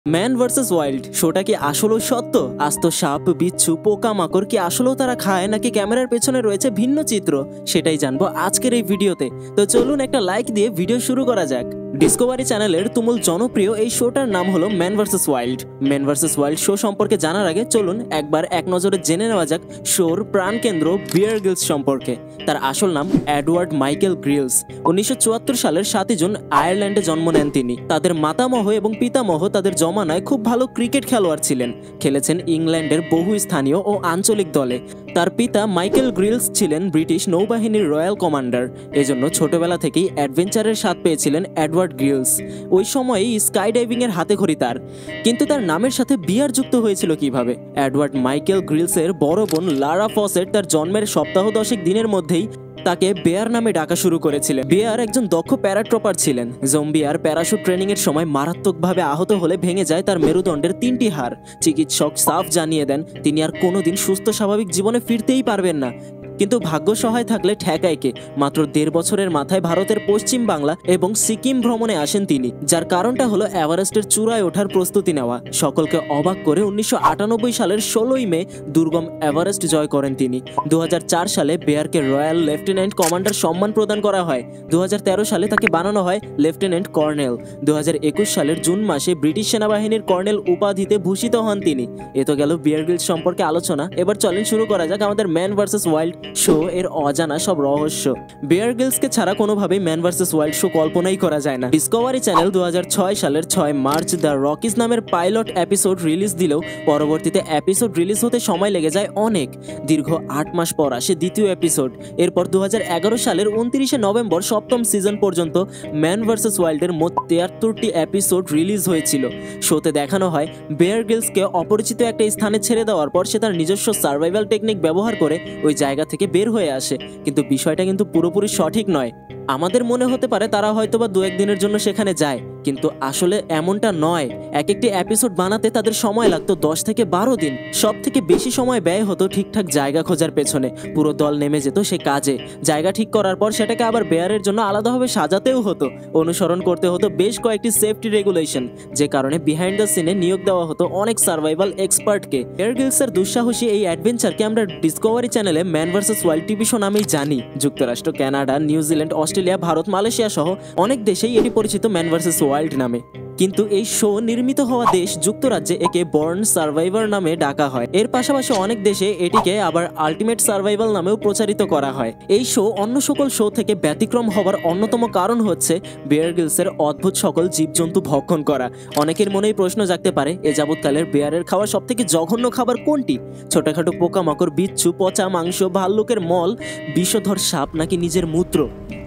Man versus wild শোটা কি আসলেও সত্য? আস্ত সাপ, বিচ্ছু, পোকামাকড় কি আসলেও তারা খায়, নাকি ক্যামেরার পেছনে রয়েছে ভিন্ন চিত্র? সেটাই জানবো আজকের এই ভিডিওতে। তো চলুন একটা লাইক দিয়ে ভিডিও শুরু করা যাক। ডিসকভারি চ্যানেলের তুমুল জনপ্রিয় এই শোটার নাম হলো man versus wild. Man versus wild show সম্পর্কে জানার আগে চলুন একবার এক নজরে জেনে নেওয়া যাক শোর প্রাণকেন্দ্র বিয়ার গ্রিলস সম্পর্কে। তার আসল নাম এডওয়ার্ড মাইকেল গ্রিলস। 1974 সালের 7 জুন আয়ারল্যান্ডে জন্ম নেন তিনি। তাদের মাতামহ এবং পিতামহ তাদের জমানায় খুব ভালো ক্রিকেট খেলোয়াড় ছিলেন। খেলেছেন ইংল্যান্ডের বহু স্থানীয় ও আঞ্চলিক দলে। তার পিতা মাইকেল গ্রিলস ছিলেন ব্রিটিশ নৌবাহিনীর রয়্যাল কমান্ডার। এজন্য ছোটবেলা থেকেই অ্যাডভেঞ্চারের স্বাদ পেয়েছিলেন এডওয়ার্ড গ্রিলস। ওই সময়েই স্কাই ডাইভিং এর হাতেখড়ি তার। কিন্তু তার নামের সাথে বিয়ার যুক্ত হয়েছিল কিভাবে? এডওয়ার্ড মাইকেল গ্রিলসের বড় বোন লারা ফসেট তার জন্মের সপ্তাহ 10 দিনের মধ্যেই তাকে বেয়ার নামে ডাকা শুরু করেছিলেন। বেয়ার একজন দক্ষ প্যারাট্রপার ছিলেন। জম্বিয়ার প্যারাশুট ট্রেনিং এর সময় মারাত্মকভাবে আহত হলে ভেঙে যায় তার মেরুদণ্ডের 3টি হাড়। চিকিৎসক সাফ জানিয়ে দেন তিনি আর কোনোদিন সুস্থ স্বাভাবিক জীবনে ফিরতেই পারবেন না। কিন্তু ভাগ্য সহায় থাকলে ঠেকায় কে? মাত্র 1.5 বছরের মাথায় ভারতের পশ্চিম বাংলা এবং সিকিম ভ্রমণে আসেন তিনি, যার কারণটা হলো এভারেস্টের চূড়ায় ওঠার প্রস্তুতি নেওয়া। সকলকে অবাক করে 1998 সালের 16 মে দুর্গম এভারেস্ট জয় করেন তিনি। 2004 সালে বেয়ারকে রয়্যাল লেফটেন্যান্ট কমান্ডার সম্মান প্রদান করা হয়। 2013 সালে তাকে বানানো হয় লেফটেন্যান্ট কর্নেল। 2021 সালের জুন মাসে ব্রিটিশ সেনাবাহিনীর কর্নেল উপাধিতে ভূষিত হন তিনি। এ তো গেল বিয়ার গ্রিলস সম্পর্কে আলোচনা। এবার চলেন শুরু করা যাক আমাদের ম্যান ভার্সেস ওয়াইল্ড শো এর অজানা সব রহস্য। বিয়ার গ্রিলসকে ছাড়া কোনোভাবেই ম্যান ভার্সেস ওয়াইল্ড শো কল্পনাই করা যায় না। ডিসকভারি চ্যানেল 2006 সালের 6 মার্চ দ্য রকিজ নামের পাইলট এপিসোড রিলিজ দিলেও পরবর্তীতে এপিসোড রিলিজ হতে সময় লেগে যায় অনেক। দীর্ঘ 8 মাস পর আসে দ্বিতীয় এপিসোড। এরপর 2011 সালের 29 নভেম্বর 7ম সিজন পর্যন্ত ম্যান ভার্সেস ওয়াইল্ডের মোট 73টি এপিসোড রিলিজ হয়েছিল। শোতে দেখানো হয় বিয়ার গ্রিলসকে অপরিচিত একটা স্থানে ছেড়ে দেওয়ার পর সে তার নিজস্ব সার্ভাইভাল টেকনিক ব্যবহার করে ওই জায়গা থেকে বের হয়ে আসে। কিন্তু বিষয়টা কিন্তু পুরোপুরি সঠিক নয়। আমাদের মনে হতে পারে তারা হয়তোবা 2-1 দিনের জন্য সেখানে যায়, কিন্তু আসলে এমনটা নয়। এক একটি এপিসোড বানাতে তাদের সময় লাগতো 10 থেকে 12 দিন। সব থেকে বেশি সময় ব্যয় হতো ঠিকঠাক জায়গা খোঁজার পেছনে। পুরো দল নেমে যেত সে কাজে। জায়গা ঠিক করার পর সেটাকে আবার বেয়ারের জন্য আলাদাভাবে সাজাতেও হতো। অনুসরণ করতে হতো বেশ কয়েকটি সেফটি রেগুলেশন, যে কারণে বিহাইন্ড দ্য সিনে নিয়োগ দেওয়া হতো অনেক সার্ভাইভাল এক্সপার্টকে। বিয়ার গ্রিলসের দুঃসাহসী এই অ্যাডভেঞ্চারকে আমরা ডিসকভারি চ্যানেলে man versus wild TV show নামেই জানি। যুক্তরাষ্ট্র, Canada, New Zealand, Australia, Bharat, Malaysia সহ অনেক দেশেই এটি পরিচিত ম্যান ভার্সেস ওয়াইল্ড নামে। কিন্তু এই শো নির্মিত হওয়া দেশ যুক্তরাজ্যে একে বর্ন সার্ভাইভার নামে ডাকা হয়। এর পাশাপাশি অনেক দেশে এটিকে আবার আলটিমেট সার্ভাইভাল নামেও প্রচারিত করা হয়। এই শো অন্য সকল শো থেকে ব্যতিক্রম হবার অন্যতম কারণ হচ্ছে বিয়ার গ্রিলসের অদ্ভুত সকল জীবজন্তু ভক্ষণ করা। অনেকের মনেই প্রশ্ন জাগতে পারে, এ যাবৎকালের বিয়ারের খাওয়া সব থেকে জঘন্য খাবার কোনটি? ছোটখাটো পোকামাকড়, বিচ্ছু, পচা মাংস, ভাল্লুকের মল, বিষধর সাপ, নাকি নিজের মূত্র?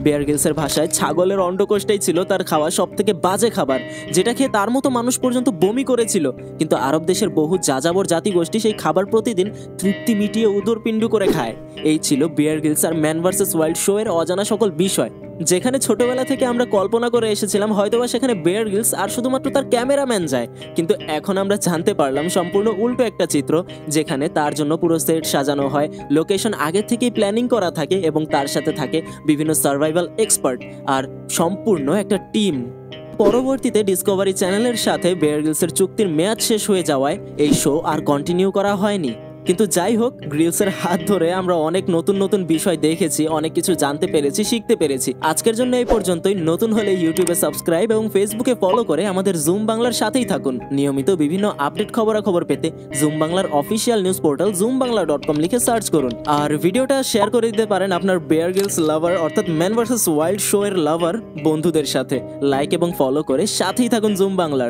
বিয়ার গ্রিলসের ভাষায় ছাগলের অন্ডকোষটাই ছিল তার খাওয়া সব থেকে বাজে খাবার, যেটা খেয়ে তার মতো মানুষ পর্যন্ত বমি করেছিল। কিন্তু আরব দেশের বহু যাযাবর জাতিগোষ্ঠী সেই খাবার প্রতিদিন তৃপ্তি মিটিয়ে উদরপিণ্ডু করে খায়। এই ছিল বিয়ার গ্রিলস আর ম্যান ভার্সেস ওয়াইল্ড শো এর অজানা সকল বিষয়। যেখানে ছোটবেলা থেকে আমরা কল্পনা করে এসেছিলাম হয়তোবা সেখানে বিয়ার গ্রিলস আর শুধুমাত্র তার ক্যামেরাম্যান যায়, কিন্তু এখন আমরা জানতে পারলাম সম্পূর্ণ উল্টো একটা চিত্র, যেখানে তার জন্য পুরো সেট সাজানো হয়, লোকেশন আগে থেকেই প্ল্যানিং করা থাকে এবং তার সাথে থাকে বিভিন্ন সার্ভাইভাল এক্সপার্ট আর সম্পূর্ণ একটা টিম। পরবর্তীতে ডিসকভারি চ্যানেলের সাথে বিয়ার গ্রিলসের চুক্তির মেয়াদ শেষ হয়ে যাওয়ায় এই শো আর কন্টিনিউ করা হয়নি। কিন্তু যাই হোক, গ্রিলসের হাত ধরে আমরা অনেক নতুন নতুন বিষয় দেখেছি, অনেক কিছু জানতে পেরেছি, শিখতে পেরেছি। আজকের জন্য এই পর্যন্তই। নতুন হলে ইউটিউবে সাবস্ক্রাইব এবং ফেসবুকে ফলো করে আমাদের জুম বাংলার সাথেই থাকুন। নিয়মিত বিভিন্ন আপডেট খবরাখবর পেতে জুম বাংলার অফিসিয়াল নিউজ পোর্টাল zoomBangla.com লিখে সার্চ করুন। আর ভিডিওটা শেয়ার করে দিতে পারেন আপনার বিয়ার গ্রিলস লাভার অর্থাৎ ম্যান ভার্সেস ওয়াইল্ড শো এর লাভার বন্ধুদের সাথে। লাইক এবং ফলো করে সাথেই থাকুন জুম বাংলার।